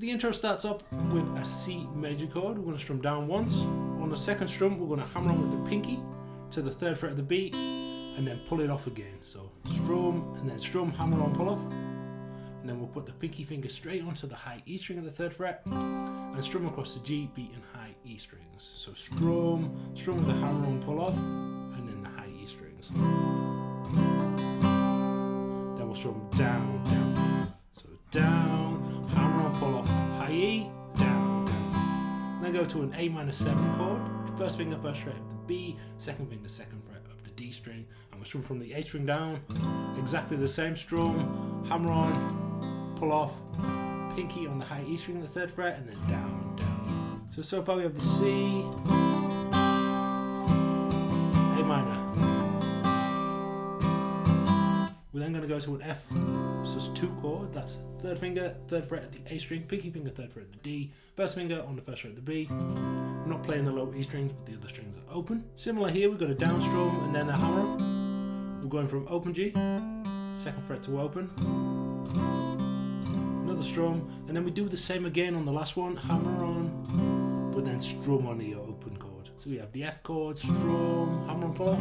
the intro starts up with a C major chord. We're going to strum down once. On the second strum, we're going to hammer on with the pinky to the 3rd fret of the B and then pull it off again. So strum and then strum, hammer on, pull off. And then we'll put the pinky finger straight onto the high E string of the 3rd fret and strum across the G, B and high E strings. So strum with the hammer on, pull off, and then the high E strings. Then we'll strum down, down. So down, hammer on, pull off, high E, down, down. Then go to an A minor 7 chord. First finger, 1st fret of the B, second finger, 2nd fret of the D string, and we'll strum from the A string down. Exactly the same strum, hammer on, pull off, pinky on the high E string of the 3rd fret, and then down, down. So far we have the C, A minor. We're then going to go to an F sus2 chord. That's 3rd finger, 3rd fret at the A string, pinky finger, 3rd fret at the D, 1st finger on the 1st fret of the B. We're not playing the low E strings, but the other strings are open. Similar here, we've got a down strum and then a hammer. We're going from open G, 2nd fret to open, another strum, and then we do the same again on the last one, hammer on, but then strum on the open chord. So we have the F chord, strum, hammer on, pull off,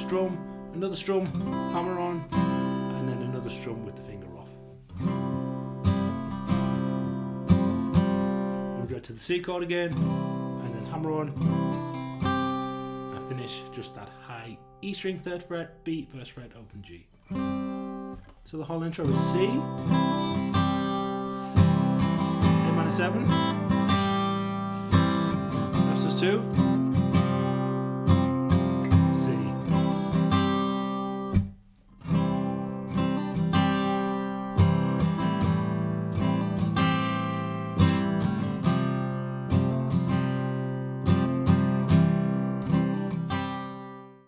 strum, another strum, hammer on, and then another strum with the finger off. We'll go to the C chord again, and then hammer on, and finish just that high E string, 3rd fret, B, 1st fret, open G. So the whole intro is C, A minor 7, F sus2, C.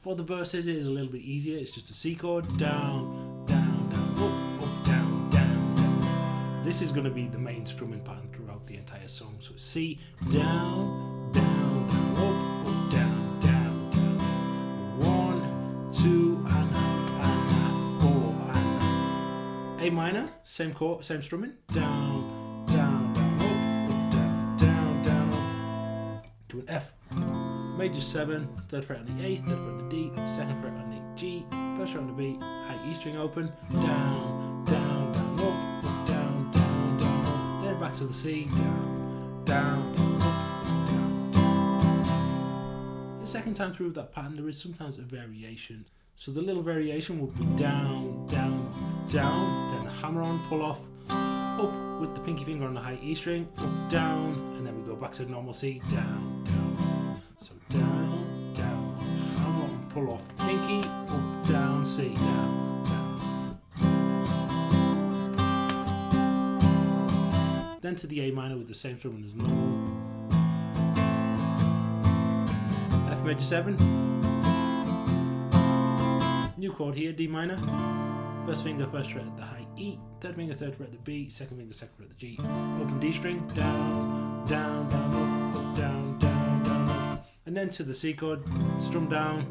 For the verses, it is a little bit easier. It's just a C chord, down, down, down, up, down, down, down. This is going to be the main strumming pattern throughout the entire song. So it's C, down, down, down, up, down, down, down. 1, 2, and 4, and A minor, same chord, same strumming, down, down, down, up, down, down, down, up, to an F. Major 7, 3rd fret on the A, 3rd fret on the D, 2nd fret on the G, 1st fret on the B, high E string open, down, down, down, up, down, down, down, up, then back to the C, down, down, down, up, down, down. The second time through that pattern, there is sometimes a variation. So the little variation would be down, down, down, then a hammer on, pull off, up with the pinky finger on the high E string, up, down, and then we go back to the normal C, down, down. So down, down, hammer on, pull off, pinky, up, down, C, down, down. Then to the A minor with the same strumming as normal. F major 7. New chord here, D minor. 1st finger, 1st fret at the high E, 3rd finger, 3rd fret at the B, 2nd finger, 2nd fret at the G. Open D string, down, down, down, up, down, down, down, up. And then to the C chord, strum down,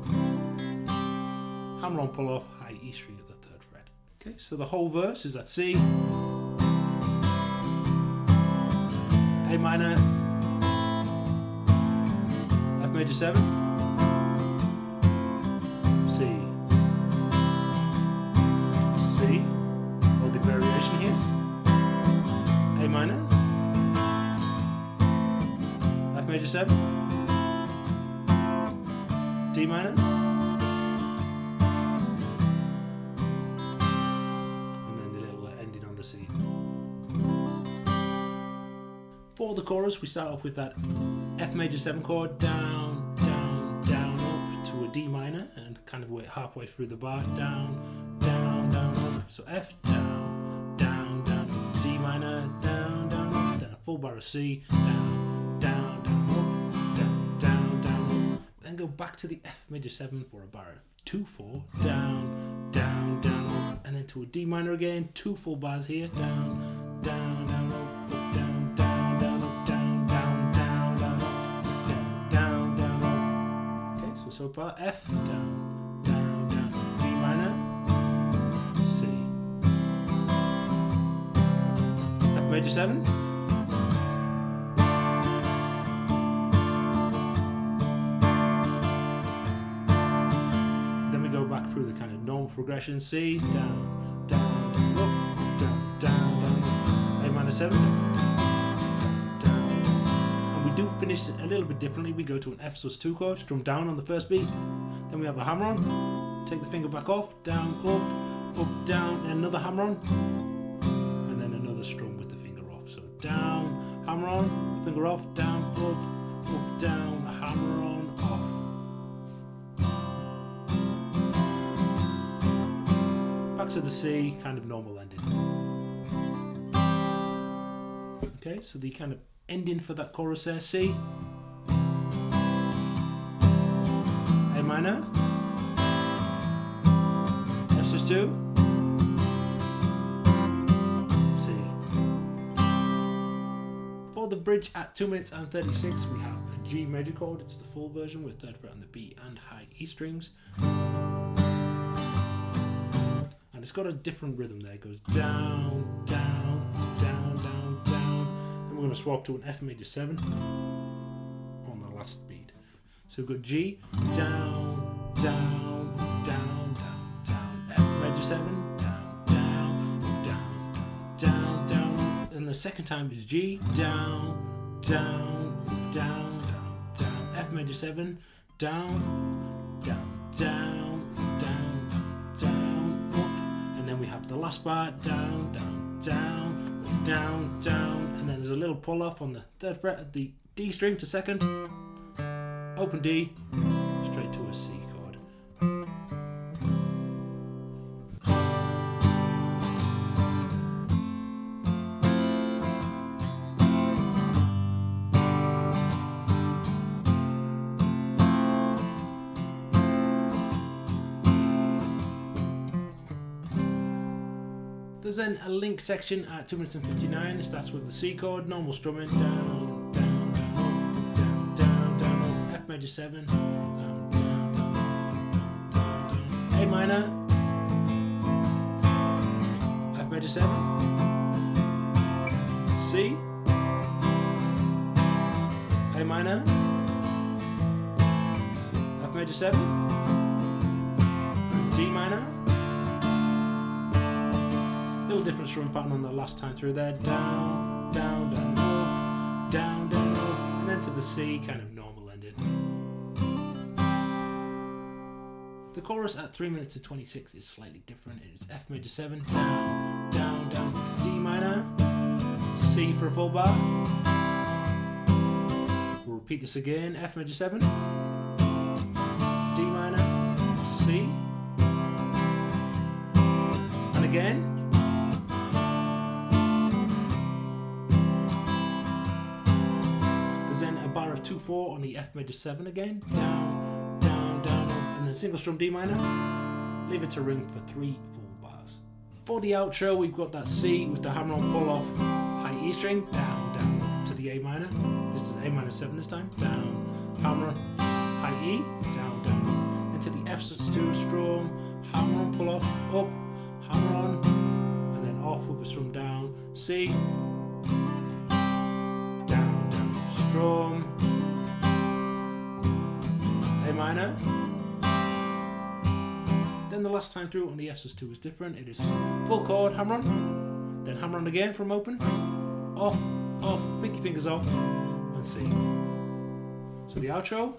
hammer on, pull off, high E string at the 3rd fret. Okay, so the whole verse is that C, A minor, F major 7, C, C, or the variation here, A minor, F major 7, D minor, and then the little ending on the C. For the chorus, we start off with that F major 7 chord, down, down, down, up to a D minor, and kind of halfway through the bar, down, down, down, up. So F, down, down, down, D minor, down, down, up, then a full bar of C, down, down, down, up, down, down, down, up. Then go back to the F major 7 for a bar of 2, 4, down, down, down, up, and then to a D minor again, 2 full bars here, down, down, down, up, down, down, down, up, down, down, down, down, up, down, down, down, up. Okay, so far F, down, down, down, D minor, C, F major 7. Then we go back through the kind of normal progression. C, down, down, up, down, down, down, A minor 7, down. And we do finish it a little bit differently. We go to an F sus2 chord, strum down on the first beat. Then we have a hammer on, take the finger back off, down, up, down, and another hammer on, and then another strum with the finger off. So down, hammer on, finger off, down, up, down, a hammer on, off. Back to the C, kind of normal ending. Okay, so the kind of ending for that chorus there, C, A minor, F sus2, C. For the bridge at 2 minutes and 36, we have a G major chord. It's the full version with 3rd fret on the B and high E strings. And it's got a different rhythm there. It goes down, down, down, down, down. Then we're going to swap to an F major 7 on the last beat. So we've got G, down, down, down, down, down. F major 7, down, down, down, down, down. And the second time is G, down, down, down, down, down. F major 7, down, down, down, down, down, up. And then we have the last bar, down, down, down, down, down. And then there's a little pull off on the 3rd fret of the D string to 2nd. Open D, straight to a C chord. There's then a link section at 2 minutes and 59. It starts with the C chord, normal strumming, down, down, down, down, down, down, up, F major 7, down, down, down, down, down, A minor, F major 7, C, A minor, F major 7, D minor. Little different strum pattern on the last time through there. Down, down, down, up, down, down, up, and then to the C, kind of normal ending. The chorus at 3 minutes and 26 is slightly different. It is F major 7, down, down, down, D minor, C for a full bar. We'll repeat this again. F major 7, D minor, C, and again. Then a bar of 2/4 on the F major 7 again, down, down, down, up, and then a single strum D minor. Leave it to ring for 3 full bars. For the outro, we've got that C with the hammer on pull off, high E string, down, down, up to the A minor. This is A minor 7 this time, down, hammer, high E, down, down, up, into the F sus2 strum, hammer on pull off, up, hammer on, and then off with a strum down, C, strum, A minor. Then the last time through on the F sus2 is different. It is full chord, hammer on, then hammer on again from open, off, off, pinky fingers off, and C. So the outro.